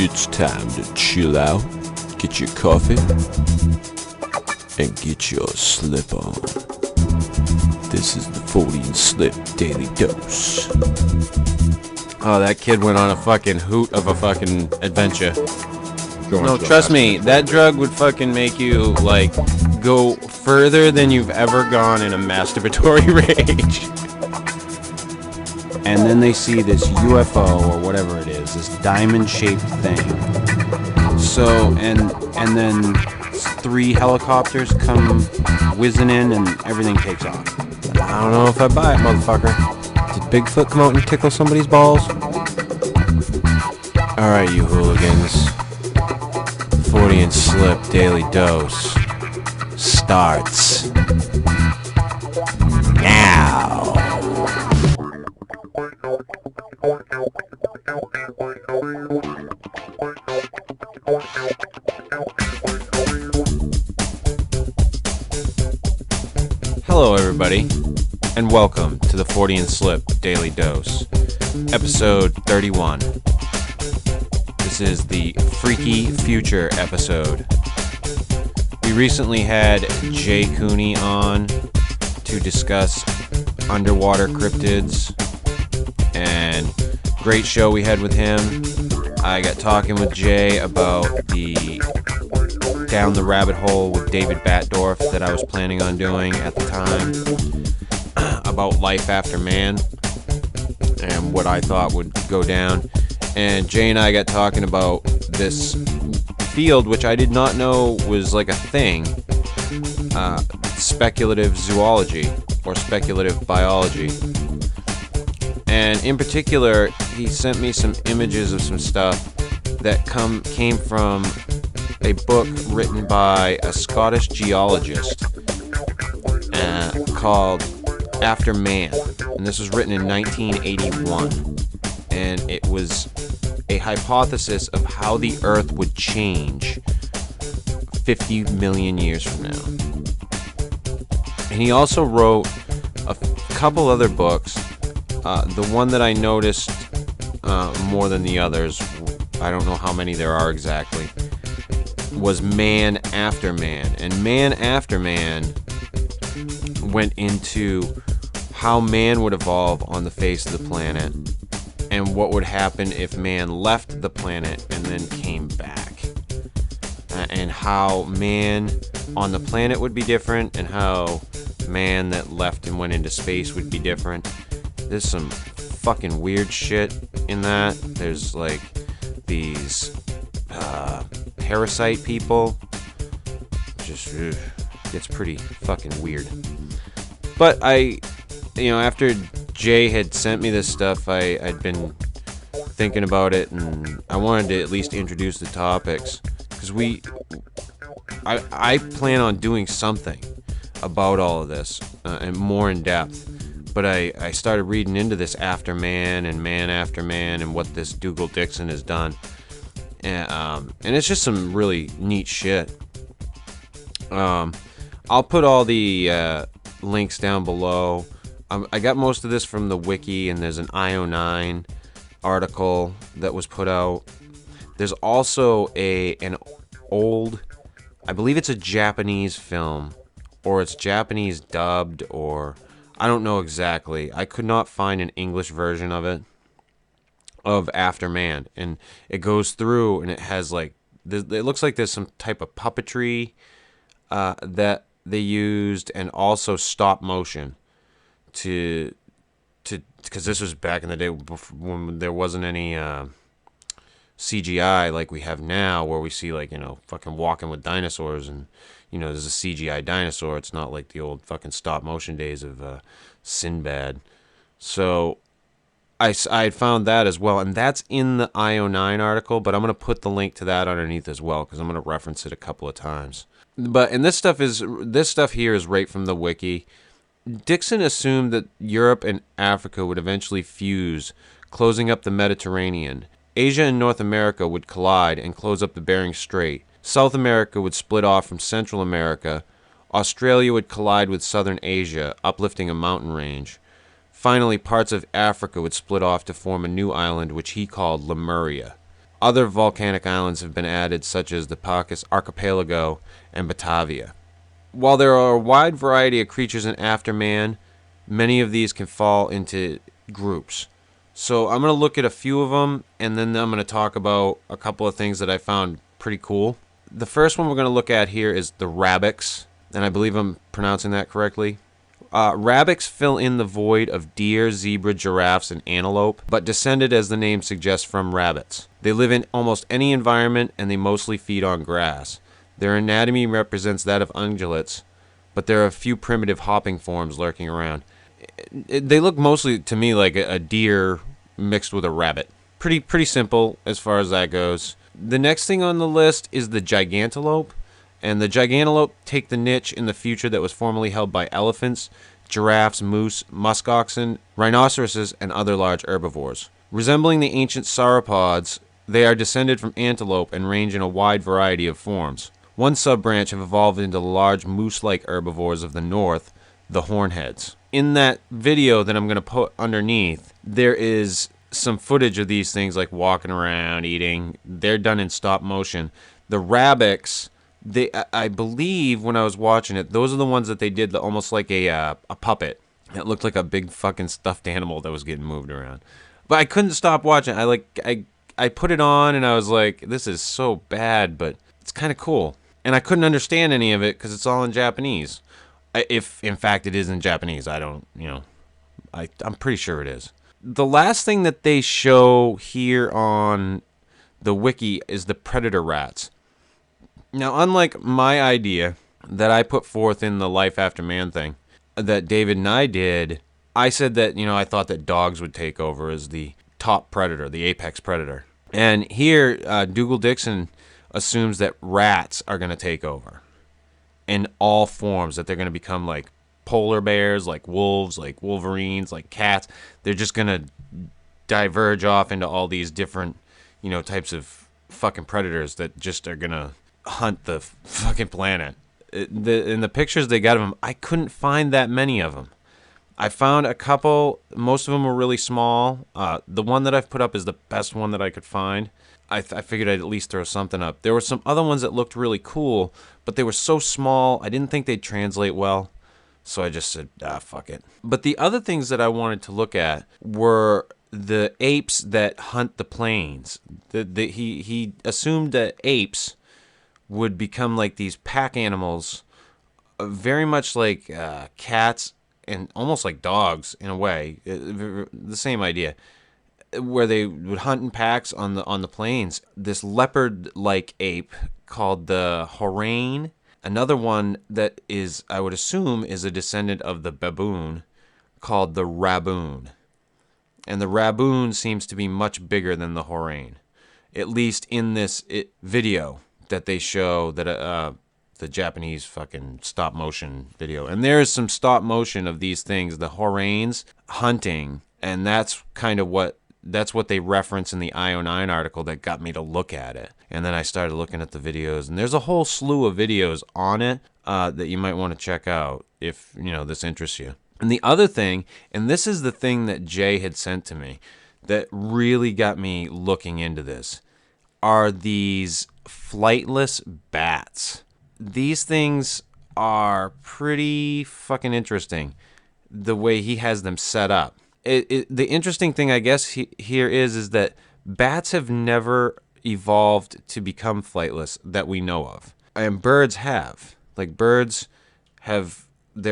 It's time to chill out, get your coffee, and get your slip on. This is the Fortean Slip Daily Dose. Oh, that kid went on a fucking hoot of a fucking adventure. No, trust me, that drug would fucking make you, like, go further than you've ever gone in a masturbatory rage. And then they see this UFO or whatever it is, this diamond-shaped thing. So, and then 3 helicopters come whizzing in and everything takes off. I don't know if I buy it, motherfucker. Did Bigfoot come out and tickle somebody's balls? Alright, you hooligans. Fortean Slip Daily Dose starts now. Hello, everybody, and welcome to the Fortean Slip Daily Dose, episode 31. This is the Freaky Future episode. We recently had Jay Cooney on to discuss underwater cryptids, and great show we had with him. I got talking with Jay about the Down the Rabbit Hole with David Batdorf that I was planning on doing at the time, about life after man and what I thought would go down. And Jay and I got talking about this field, which I did not know was like a thing, speculative zoology or speculative biology. And in particular, he sent me some images of some stuff that came from a book written by a Scottish geologist called After Man. And this was written in 1981. And it was a hypothesis of how the Earth would change 50 million years from now. And he also wrote a couple other books. The one that I noticed more than the others, I don't know how many there are exactly, was Man After Man. And Man After Man went into how man would evolve on the face of the planet and what would happen if man left the planet and then came back. And how man on the planet would be different and how man that left and went into space would be different. There's some fucking weird shit in that. There's like these parasite people. Just it's pretty fucking weird. But after Jay had sent me this stuff, I'd been thinking about it, and I wanted to at least introduce the topics, because I plan on doing something about all of this and more in depth. But I started reading into this After Man and Man After Man and what this Dougal Dixon has done. And it's just some really neat shit. I'll put all the links down below. I got most of this from the wiki, and there's an IO9 article that was put out. There's also an old, I believe it's a Japanese film, or it's Japanese dubbed, or I don't know exactly. I could not find an English version of it, of After Man. And it goes through, and it has like, it looks like there's some type of puppetry that they used, and also stop motion to because this was back in the day when there wasn't any CGI like we have now, where we see, like, fucking Walking with Dinosaurs, and there's a CGI dinosaur. It's not like the old fucking stop motion days of Sinbad. So I found that as well, and that's in the IO9 article, but I'm going to put the link to that underneath as well, because I'm going to reference it a couple of times. And this stuff here is right from the wiki. Dixon assumed that Europe and Africa would eventually fuse, closing up the Mediterranean. Asia and North America would collide and close up the Bering Strait. South America would split off from Central America. Australia would collide with Southern Asia, uplifting a mountain range. Finally, parts of Africa would split off to form a new island, which he called Lemuria. Other volcanic islands have been added, such as the Pacas Archipelago and Batavia. While there are a wide variety of creatures in Afterman, many of these can fall into groups. So I'm going to look at a few of them, and then I'm going to talk about a couple of things that I found pretty cool. The first one we're going to look at here is the rabbits, and I believe I'm pronouncing that correctly. Rabbits fill in the void of deer, zebra, giraffes, and antelope, but descended, as the name suggests, from rabbits. They live in almost any environment, and they mostly feed on grass. Their anatomy represents that of ungulates, but there are a few primitive hopping forms lurking around. They look mostly to me like a deer mixed with a rabbit. Pretty simple as far as that goes. The next thing on the list is the gigantelope, and the gigantelope take the niche in the future that was formerly held by elephants, giraffes, moose, muskoxen, rhinoceroses, and other large herbivores. Resembling the ancient sauropods, they are descended from antelope and range in a wide variety of forms. One sub-branch have evolved into the large moose-like herbivores of the north, the hornheads. In that video that I'm going to put underneath, there is some footage of these things like walking around, eating. They're done in stop motion. The rabbits, I believe when I was watching it, those are the ones that they did almost like a puppet. It looked like a big fucking stuffed animal that was getting moved around. But I couldn't stop watching. I put it on and I was like, this is so bad, but it's kind of cool. And I couldn't understand any of it because it's all in Japanese. If, in fact, it is in Japanese. I don't, I'm pretty sure it is. The last thing that they show here on the wiki is the predator rats. Now, unlike my idea that I put forth in the Life After Man thing that David and I did, I said that, I thought that dogs would take over as the top predator, the apex predator. And here, Dougal Dixon assumes that rats are going to take over in all forms, that they're going to become like polar bears, like wolves, like wolverines, like cats. They're just going to diverge off into all these different, types of fucking predators that just are going to hunt the fucking planet. In the pictures they got of them, I couldn't find that many of them. I found a couple. Most of them were really small. The one that I've put up is the best one that I could find. I figured I'd at least throw something up. There were some other ones that looked really cool, but they were so small, I didn't think they'd translate well. So I just said, fuck it. But the other things that I wanted to look at were the apes that hunt the plains. He assumed that apes would become like these pack animals, very much like cats and almost like dogs in a way. The same idea, where they would hunt in packs on the plains. This leopard-like ape called the Horain. Another one that is, I would assume, is a descendant of the baboon, called the raboon. And the raboon seems to be much bigger than the Horain, at least in this video that they show, that the Japanese fucking stop motion video. And there is some stop motion of these things, the Horains hunting, and that's what they reference in the IO9 article that got me to look at it. And then I started looking at the videos, and there's a whole slew of videos on it that you might want to check out if, this interests you. And the other thing, and this is the thing that Jay had sent to me that really got me looking into this, are these flightless bats. These things are pretty fucking interesting, the way he has them set up. The interesting thing, I guess, here is that bats have never evolved to become flightless that we know of. And birds have. Like, there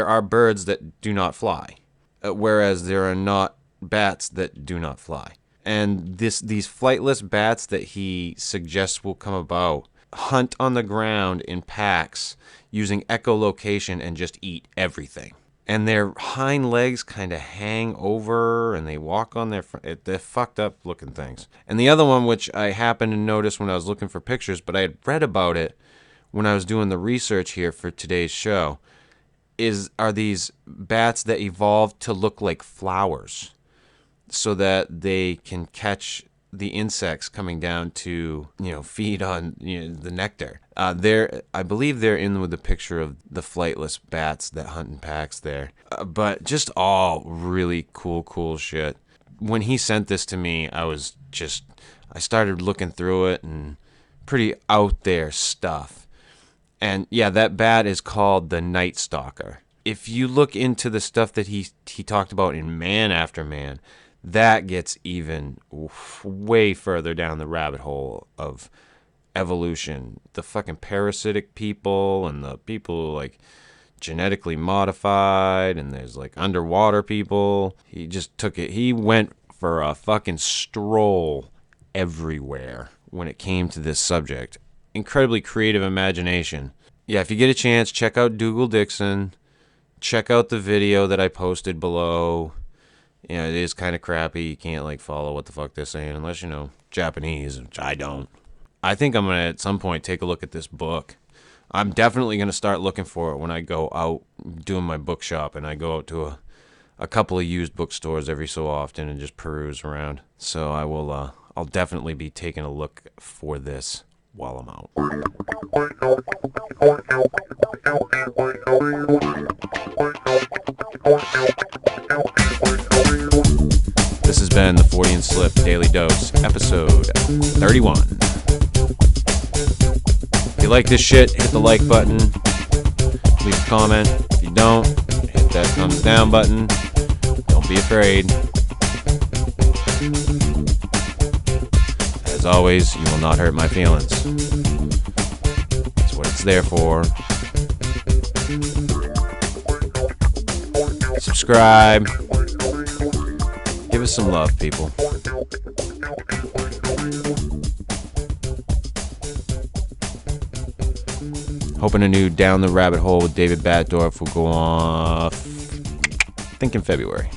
are birds that do not fly, whereas there are not bats that do not fly. And these flightless bats that he suggests will come about hunt on the ground in packs using echolocation and just eat everything. And their hind legs kind of hang over, and they walk on their front. They're fucked up looking things. And the other one, which I happened to notice when I was looking for pictures, but I had read about it when I was doing the research here for today's show, are these bats that evolved to look like flowers so that they can catch the insects coming down to, feed on the nectar. I believe they're in with the picture of the flightless bats that hunt in packs there. But just all really cool shit. When he sent this to me, I was just, I started looking through it, and pretty out there stuff. And yeah, that bat is called the Night Stalker. If you look into the stuff that he talked about in Man After Man, that gets even way further down the rabbit hole of evolution. The fucking parasitic people and the people like genetically modified, and there's like underwater people. He just took it. He went for a fucking stroll everywhere when it came to this subject. Incredibly creative imagination. Yeah, if you get a chance, check out Dougal Dixon. Check out the video that I posted below. You know, it is kind of crappy. You can't like follow what the fuck they're saying unless you know Japanese, which I don't. I think I'm going to at some point take a look at this book. I'm definitely going to start looking for it when I go out doing my bookshop, and I go out to a couple of used bookstores every so often and just peruse around. So I will I'll definitely be taking a look for this while I'm out. This has been the Fortean Slip Daily Dose, episode 31. If you like this shit, hit the like button, leave a comment. If you don't, hit that thumbs down button. Don't be afraid. As always, you will not hurt my feelings. That's what it's there for. Subscribe. Give us some love, people. Hoping a new Down the Rabbit Hole with David Batdorf will go off, I think in February.